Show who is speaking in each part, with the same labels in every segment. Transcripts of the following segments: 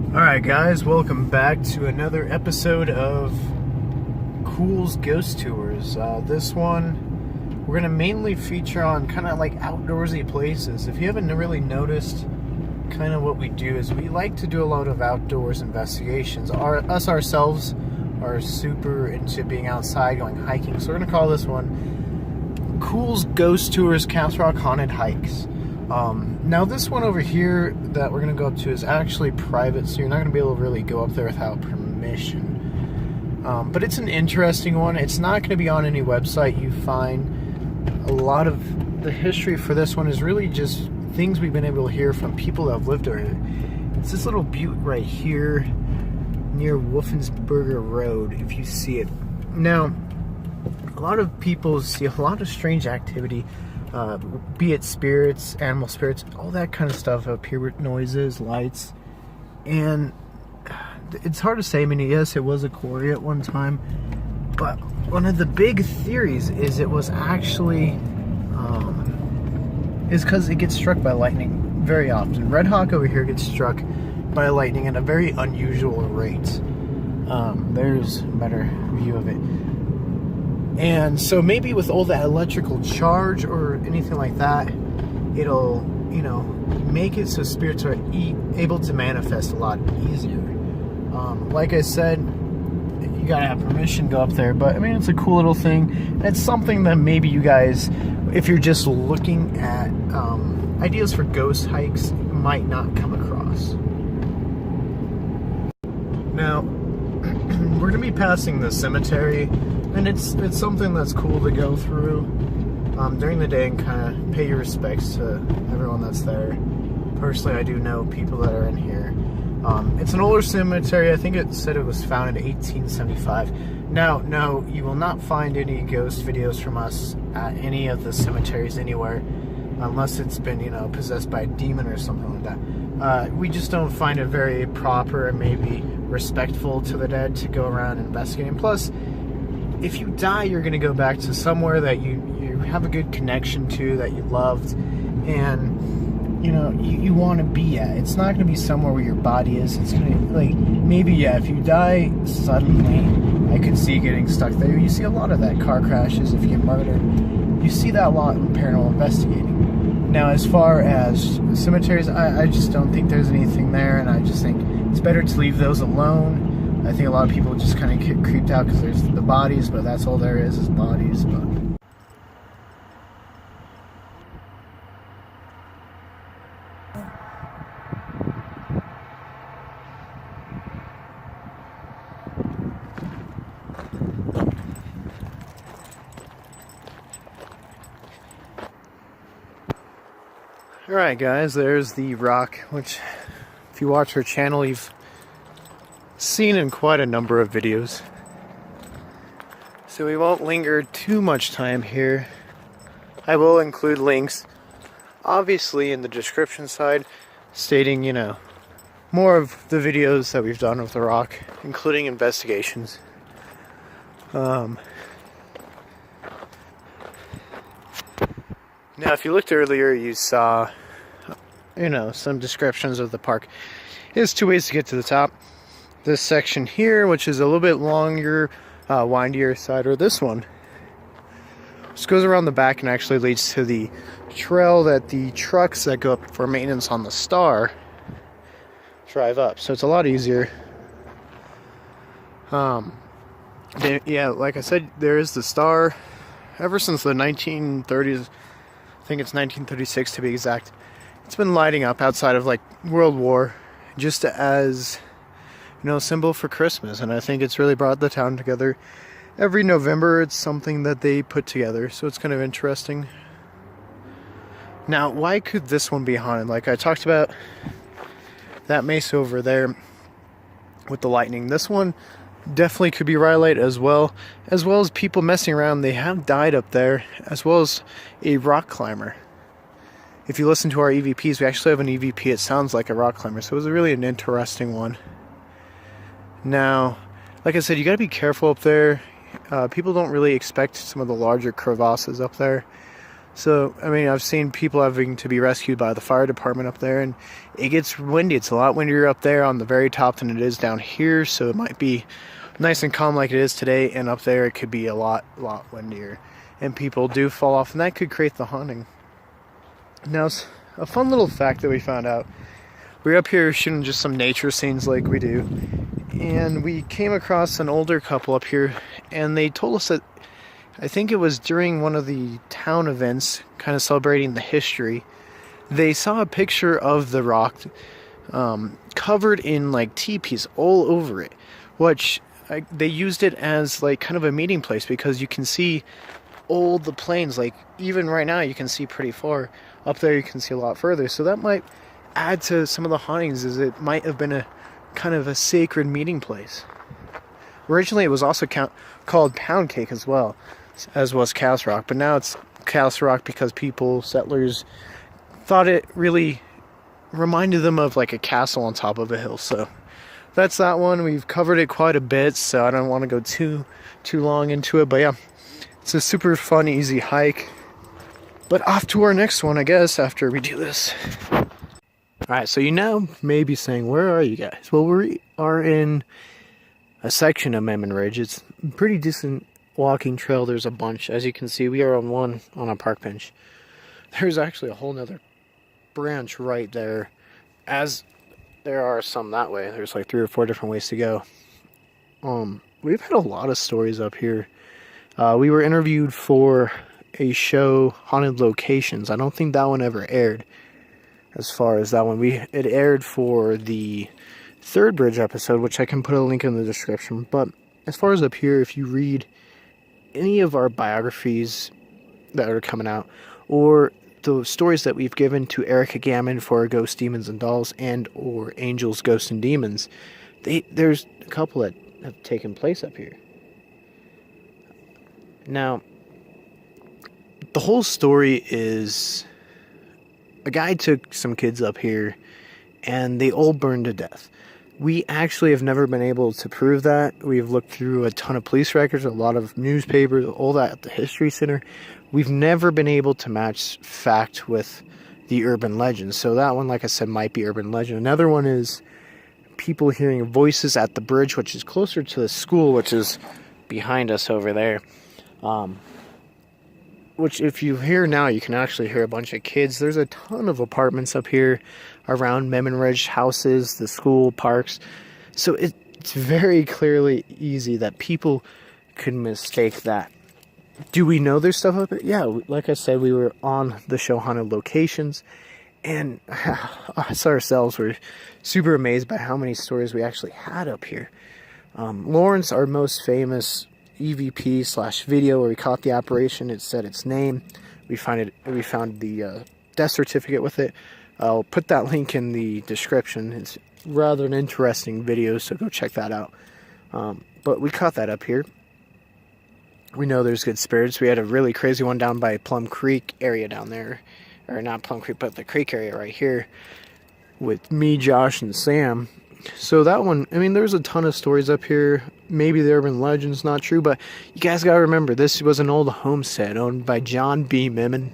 Speaker 1: Alright guys, welcome back to another episode of Culz Ghost Tours. This one, we're going to mainly feature on kind of like outdoorsy places. If you haven't really noticed, kind of what we do is we like to do a lot of outdoors investigations. Us ourselves are super into being outside, going hiking, so we're going to call this one Culz Ghost Tours Castle Rock Haunted Hikes. Now this one over here that we're going to go up to is actually private, so you're not going to be able to really go up there without permission. But it's an interesting one. It's not going to be on any website you find. A lot of the history for this one is really just things we've been able to hear from people that have lived there. It's this little butte right here near Wolfensberger Road, if you see it. Now, a lot of people see a lot of strange activity. Be it spirits, animal spirits, all that kind of stuff up here with noises, lights, and it's hard to say. I mean, yes, it was a quarry at one time, but one of the big theories is it was actually is because it gets struck by lightning very often. Red Hawk over here gets struck by lightning at a very unusual rate. There's a better view of it. And so maybe with all that electrical charge or anything like that, it'll, you know, make it so spirits are able to manifest a lot easier. Like I said, you gotta have permission to go up there, but I mean, it's a cool little thing. It's something that maybe you guys, if you're just looking at ideas for ghost hikes, might not come across. Now, we're gonna be passing the cemetery. And it's something that's cool to go through during the day and kind of pay your respects to everyone that's there. Personally, I do know people that are in here. It's an older cemetery. I think it said it was founded in 1875. Now, no, you will not find any ghost videos from us at any of the cemeteries anywhere, unless it's been, you know, possessed by a demon or something like that. We just don't find it very proper and maybe respectful to the dead to go around investigating. Plus, if you die, you're going to go back to somewhere that you have a good connection to, that you loved, and you know you want to be at. It's not going to be somewhere where your body is. It's going to, like, maybe, yeah, if you die suddenly, I could see getting stuck there. You see a lot of that, car crashes, if you get murdered. You see that a lot in paranormal investigating. Now, as far as cemeteries, I just don't think there's anything there, and I just think it's better to leave those alone. I think a lot of people just kind of get creeped out because there's the bodies, but that's all there is bodies. But alright guys, there's the rock, which if you watch our channel, you've seen in quite a number of videos. So we won't linger too much time here. I will include links, obviously, in the description side, stating, you know, more of the videos that we've done with the rock, including investigations. Now, if you looked earlier, you saw, you know, some descriptions of the park. There's two ways to get to the top. This section here, which is a little bit longer, windier side, or this one. This goes around the back and actually leads to the trail that the trucks that go up for maintenance on the Star drive up. So it's a lot easier. Yeah, like I said, there is the Star. Ever since the 1930s, I think it's 1936 to be exact, it's been lighting up outside of like World War, just as, you know, symbol for Christmas, and I think it's really brought the town together. Every November, it's something that they put together, so it's kind of interesting. Now, why could this one be haunted? Like I talked about that mesa over there with the lightning. This one definitely could be rhyolite as well as people messing around. They have died up there, as well as a rock climber. If you listen to our EVPs, we actually have an EVP. It sounds like a rock climber, so it was really an interesting one. Now, like I said, you gotta be careful up there. People don't really expect some of the larger crevasses up there. So, I mean, I've seen people having to be rescued by the fire department up there, and it gets windy. It's a lot windier up there on the very top than it is down here, so it might be nice and calm like it is today, and up there it could be a lot windier. And people do fall off, and that could create the haunting. Now, a fun little fact that we found out. We were up here shooting just some nature scenes like we do, and we came across an older couple up here, and they told us that I think it was during one of the town events, kind of celebrating the history, they saw a picture of the rock covered in like teepees all over it, which they used it as like kind of a meeting place because you can see all the plains, like even right now you can see pretty far. Up there you can see a lot further, so that might add to some of the hauntings, as it might have been a kind of a sacred meeting place. Originally it was also called Pound Cake as well, as was Castle Rock, but now it's Castle Rock because settlers thought it really reminded them of like a castle on top of a hill. So that's that one. We've covered it quite a bit, so I don't want to go too long into it, but yeah, it's a super fun, easy hike. But off to our next one, I guess, after we do this. Alright, so you now may be saying, where are you guys? Well, we are in a section of Memon Ridge. It's a pretty decent walking trail. There's a bunch. As you can see, we are on a park bench. There's actually a whole nother branch right there, as there are some that way. There's like 3 or 4 different ways to go. We've had a lot of stories up here. We were interviewed for a show, Haunted Locations. I don't think that one ever aired. As far as that one, it aired for the Third Bridge episode, which I can put a link in the description. But as far as up here, if you read any of our biographies that are coming out, or the stories that we've given to Erica Gammon for Ghosts, Demons, and Dolls, and or Angels, Ghosts, and Demons, there's a couple that have taken place up here. Now, the whole story is a guy took some kids up here and they all burned to death. We actually have never been able to prove that. We've looked through a ton of police records, a lot of newspapers, all that at the History Center. We've never been able to match fact with the urban legend. So that one, like I said, might be urban legend. Another one is people hearing voices at the bridge, which is closer to the school, which is behind us over there. Which if you hear now, you can actually hear a bunch of kids. There's a ton of apartments up here around Memon Ridge, houses, the school, parks. So it's very clearly easy that people could mistake that. Do we know there's stuff up here? Yeah, like I said, we were on the show Haunted Locations, and us ourselves were super amazed by how many stories we actually had up here. Lawrence, our most famous EVP/video where we caught the operation, it said its name. We found the death certificate with it. I'll put that link in the description. It's rather an interesting video, so go check that out. But we caught that up here. We know there's good spirits. We had a really crazy one down by Plum Creek area down there, or not Plum Creek, but the creek area right here, with me, Josh, and Sam. So that one, I mean, there's a ton of stories up here. Maybe the urban legend's not true, but you guys gotta remember, this was an old homestead owned by John B. Memon.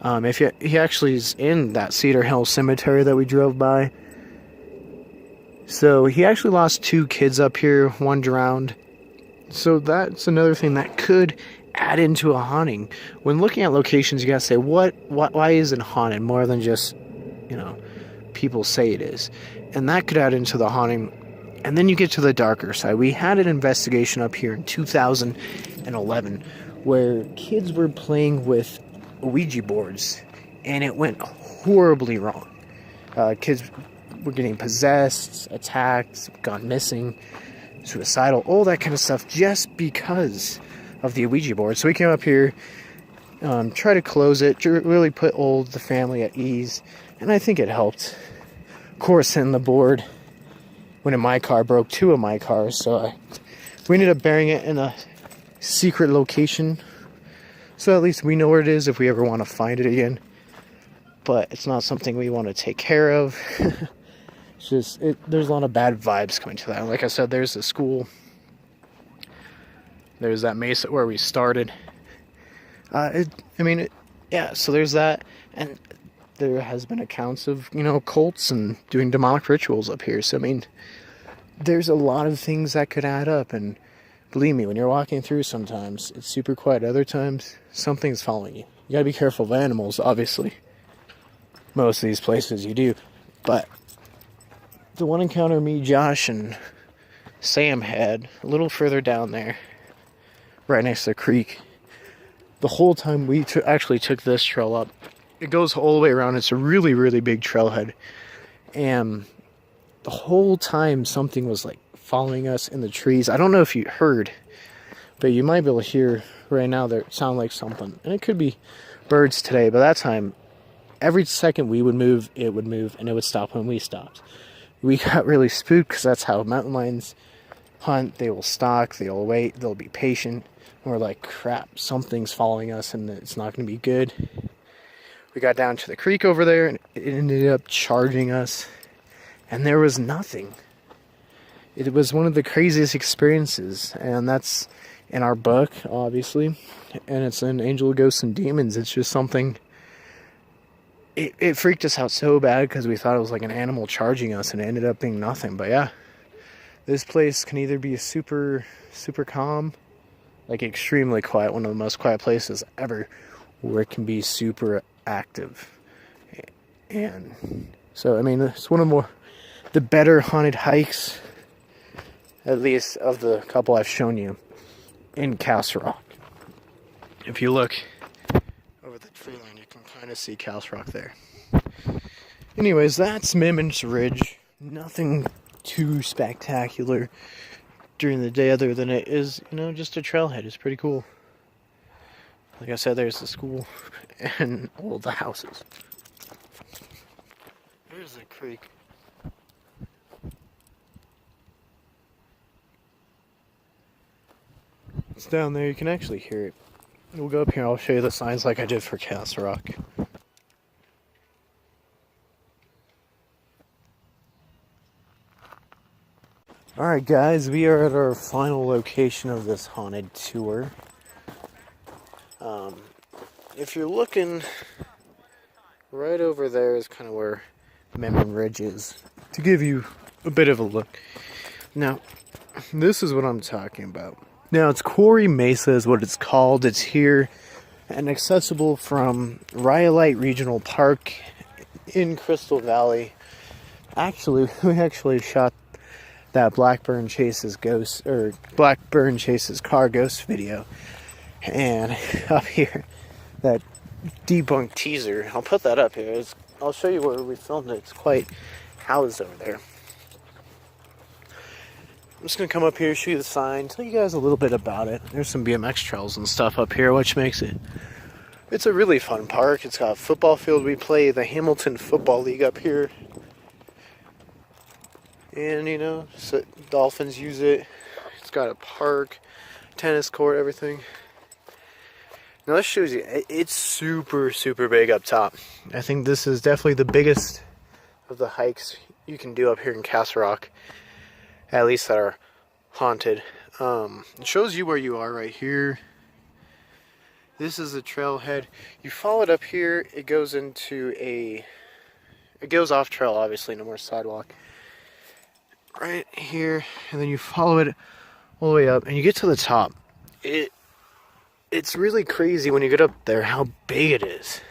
Speaker 1: He actually is in that Cedar Hill Cemetery that we drove by. So he actually lost 2 kids up here, 1 drowned. So that's another thing that could add into a haunting. When looking at locations, you gotta say, why is it haunted more than just, people say it is. And that could add into the haunting. And then you get to the darker side. We had an investigation up here in 2011 where kids were playing with Ouija boards, and it went horribly wrong. Kids were getting possessed, attacked, gone missing, suicidal, all that kind of stuff just because of the Ouija board. So we came up here, try to close it, to really put the family at ease, and I think it helped. Of course, in the board went in my car, broke 2 of my cars, so we ended up burying it in a secret location, so at least we know where it is if we ever want to find it again. But it's not something we want to take care of. It's just, there's a lot of bad vibes coming to that. Like I said, there's the school, there's that mesa where we started. It yeah, so there's that, and there has been accounts of, cults and doing demonic rituals up here. So, I mean, there's a lot of things that could add up, and believe me, when you're walking through sometimes, it's super quiet. Other times, something's following you. You gotta be careful of animals, obviously. Most of these places you do. But the one encounter me, Josh, and Sam had, a little further down there, right next to the creek, the whole time we actually took this trail up, it goes all the way around. It's a really, really big trailhead. And the whole time something was like following us in the trees. I don't know if you heard, but you might be able to hear right now there sound like something. And it could be birds today, but that time, every second we would move, it would move, and it would stop when we stopped. We got really spooked because that's how mountain lions hunt. They will stalk, they'll wait, they'll be patient. And we're like, crap, something's following us and it's not going to be good. We got down to the creek over there and it ended up charging us. And there was nothing. It was one of the craziest experiences. And that's in our book, obviously. And it's in Angel, Ghosts, and Demons. It's just something... It freaked us out so bad because we thought it was like an animal charging us, and it ended up being nothing. But yeah, this place can either be super, super calm, like extremely quiet, one of the most quiet places ever, or it can be super active. And so, I mean, it's one of the better haunted hikes, at least of the couple I've shown you, in Castle Rock. If you look over the tree line, you can kind of see Culz Rock there. Anyways, that's Mimmin's Ridge. Nothing too spectacular during the day other than it is, just a trailhead. It's pretty cool. Like I said, there's the school and all the houses. There's the creek. It's down there. You can actually hear it. We'll go up here. I'll show you the signs like I did for Castle Rock. Alright guys, we are at our final location of this haunted tour. If you're looking, right over there is kind of where Mimmin Ridge is, to give you a bit of a look. Now, this is what I'm talking about. Now, it's Quarry Mesa is what it's called. It's here and accessible from Rhyolite Regional Park in Crystal Valley. Actually, we actually shot that Blackburn Chase's car ghost video. And up here, that debunked teaser, I'll put that up here. I'll show you where we filmed it. It's quite housed over there. I'm just going to come up here, show you the sign, tell you guys a little bit about it. There's some BMX trails and stuff up here, which makes it's a really fun park. It's got a football field. We play the Hamilton Football League up here. And, so Dolphins use it. It's got a park, tennis court, everything. Now this shows you, it's super, super big up top. I think this is definitely the biggest of the hikes you can do up here in Castle Rock. At least that are haunted. It shows you where you are right here. This is a trailhead. You follow it up here, it goes off trail, obviously, no more sidewalk. Right here, and then you follow it all the way up, and you get to the top. It's really crazy when you get up there how big it is.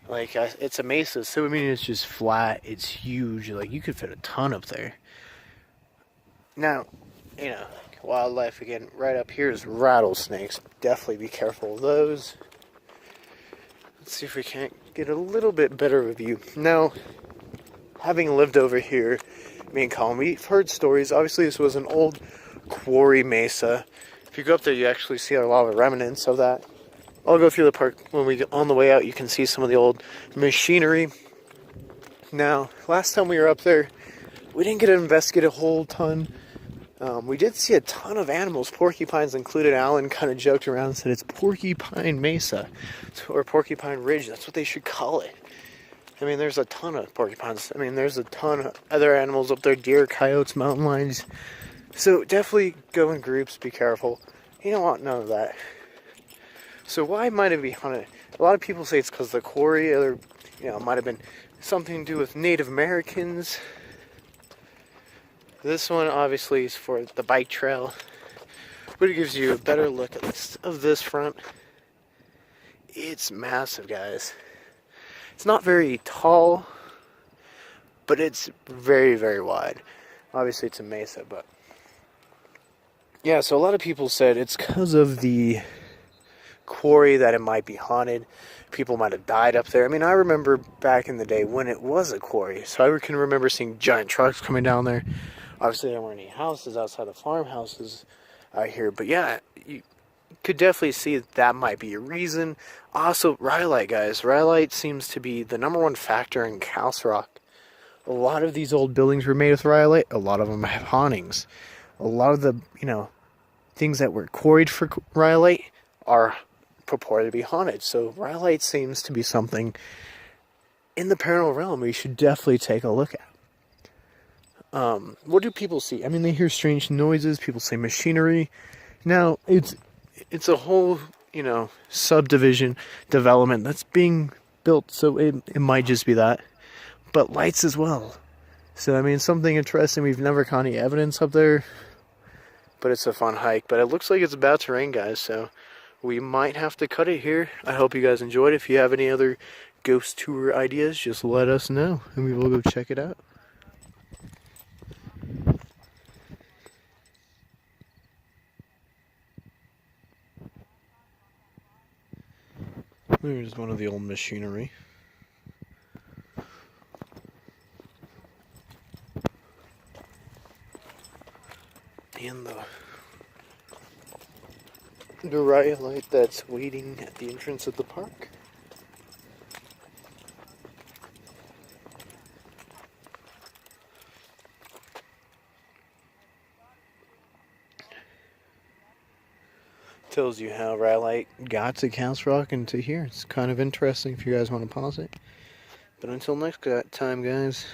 Speaker 1: Like, it's a mesa, so I mean, it's just flat, it's huge, like, you could fit a ton up there. Now, wildlife again, right up here is rattlesnakes. Definitely be careful of those. Let's see if we can't get a little bit better of a view. Now, having lived over here, me and Colin, we've heard stories. Obviously, this was an old quarry mesa. If you go up there, you actually see a lot of remnants of that. I'll go through the park. When we get on the way out, you can see some of the old machinery. Now, last time we were up there, we didn't get to investigate a whole ton. We did see a ton of animals, porcupines included. Alan kind of joked around and said it's Porcupine Mesa, or Porcupine Ridge. That's what they should call it. I mean, there's a ton of porcupines. I mean, there's a ton of other animals up there, deer, coyotes, mountain lions. So definitely go in groups, be careful. You don't want none of that. So why might it be haunted? A lot of people say it's because of the quarry, or it might have been something to do with Native Americans. This one obviously is for the bike trail, but it gives you a better look at this front. It's massive, guys. It's not very tall, but it's very, very wide. Obviously, it's a mesa, but yeah, so a lot of people said it's because of the quarry that it might be haunted. People might have died up there. I mean, I remember back in the day when it was a quarry, so I can remember seeing giant trucks coming down there. Obviously, there weren't any houses outside the farmhouses out here, but yeah, you could definitely see that might be a reason. Also, rhyolite, guys. Rhyolite seems to be the #1 factor in Culz Rock. A lot of these old buildings were made with rhyolite. A lot of them have hauntings. A lot of the, things that were quarried for rhyolite are purported to be haunted. So rhyolite seems to be something in the paranormal realm we should definitely take a look at. What do people see? I mean, they hear strange noises. People say machinery. Now, it's a whole, subdivision development that's being built, so it might just be that. But lights as well. So, I mean, something interesting. We've never caught any evidence up there, but it's a fun hike. But it looks like it's about to rain, guys, so we might have to cut it here. I hope you guys enjoyed. If you have any other ghost tour ideas, just let us know, and we will go check it out. There's one of the old machinery. And the rhyolite that's waiting at the entrance of the park. Tells you how rhyolite got to Culz Rock and to here. It's kind of interesting if you guys want to pause it. But until next time, guys.